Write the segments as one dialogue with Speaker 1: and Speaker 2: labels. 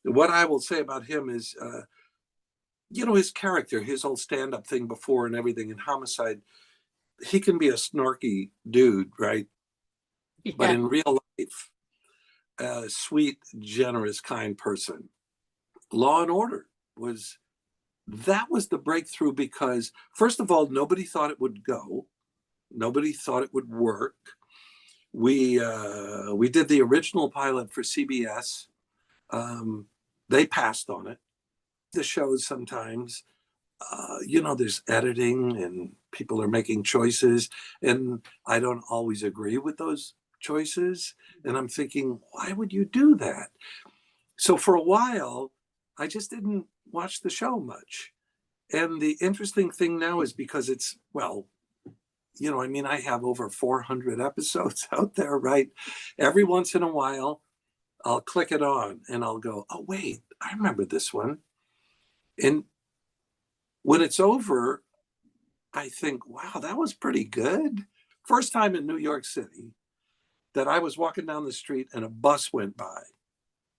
Speaker 1: What I will say about him is, his character, his whole stand-up thing before and everything in Homicide, he can be a snarky dude, right?
Speaker 2: Yeah.
Speaker 1: But in real life, a sweet, generous, kind person. Law and Order was the breakthrough because, first of all, nobody thought it would go. Nobody thought it would work. We did the original pilot for CBS. They passed on it. The shows sometimes, there's editing and people are making choices, and I don't always agree with those choices. And I'm thinking, why would you do that? So for a while, I just didn't watch the show much. And the interesting thing now is because it's, I have over 400 episodes out there, right? Every once in a while, I'll click it on and I'll go, oh, wait, I remember this one. And when it's over, I think, wow, that was pretty good. First time in New York City that I was walking down the street and a bus went by.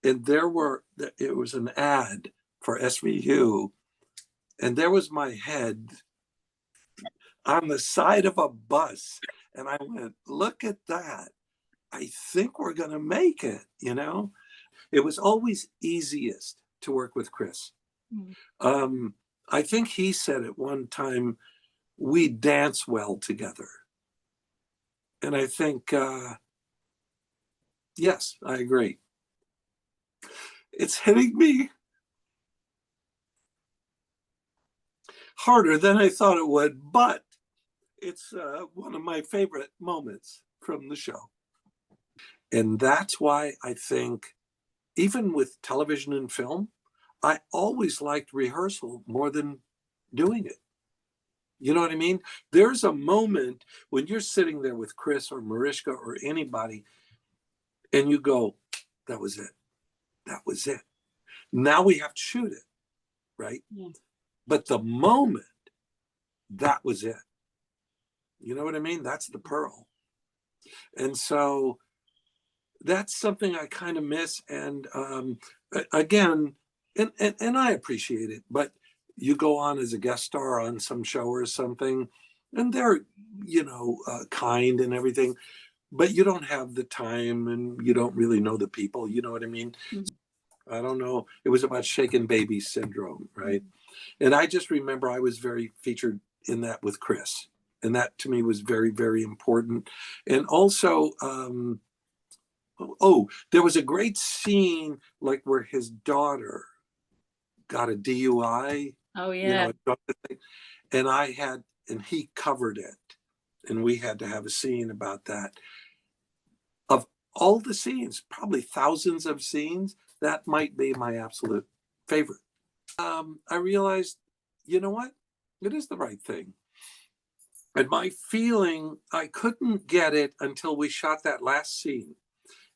Speaker 1: And it was an ad for SVU. And there was my head on the side of a bus. And I went, look at that. I think we're going to make it, It was always easiest to work with Chris. I think he said at one time, we dance well together. And I think, yes, I agree. It's hitting me harder than I thought it would, but it's one of my favorite moments from the show. And that's why I think, even with television and film, I always liked rehearsal more than doing it. You know what I mean? There's a moment when you're sitting there with Chris or Mariska or anybody, and you go, that was it. That was it. Now we have to shoot it, right?
Speaker 2: Yeah.
Speaker 1: But the moment, that was it. You know what I mean? That's the pearl. And so that's something I kind of miss. And again, and I appreciate it, but you go on as a guest star on some show or something, and they're, kind and everything, but you don't have the time and you don't really know the people. You know what I mean? I don't know. It was about shaken baby syndrome, right? And I just remember I was very featured in that with Chris. And that to me was very, very important. And also, there was a great scene like where his daughter got a DUI.
Speaker 2: Oh, yeah.
Speaker 1: And he covered it. And we had to have a scene about that. Of all the scenes, probably thousands of scenes, that might be my absolute favorite. I realized, you know what? It is the right thing. And my feeling, I couldn't get it until we shot that last scene.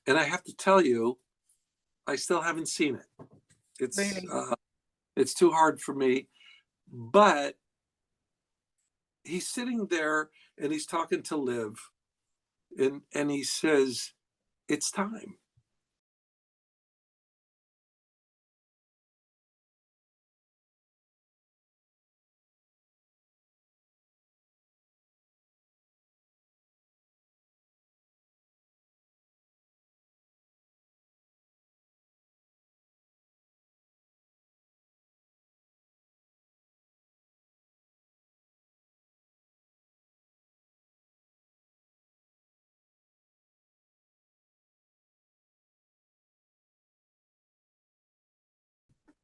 Speaker 1: And I have to tell you, I still haven't seen it. It's
Speaker 2: Really?
Speaker 1: It's too hard for me. But he's sitting there and he's talking to Liv, and he says, it's time.